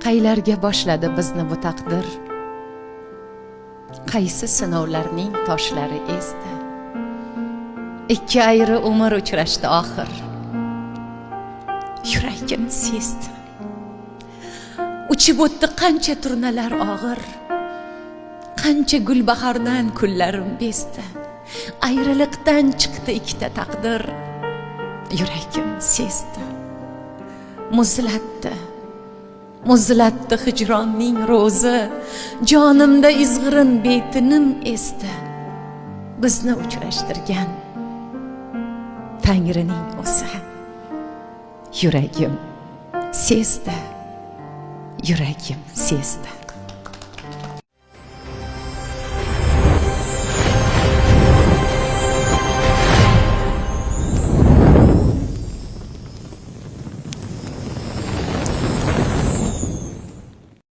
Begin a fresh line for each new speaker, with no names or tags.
qaylarga boshladi bizni bu taqdir? Qaysi sinovlarning toshlari esdi? Ikki ayri umr uchrashdi oxir. Yuragim sezdi. Uchib o'tdi qancha turnalar og'ir. Qancha gulbahordan kunlarim bezdi. Ayriliqdan chiqdi ikkita taqdir. Yuragim sezdi. Muzlatdi hijronning ro'zi. Jonimda izg'irin betinim esdi. Bizni uchrashtirgan Tangrining o'zi. Yuragim sezdi.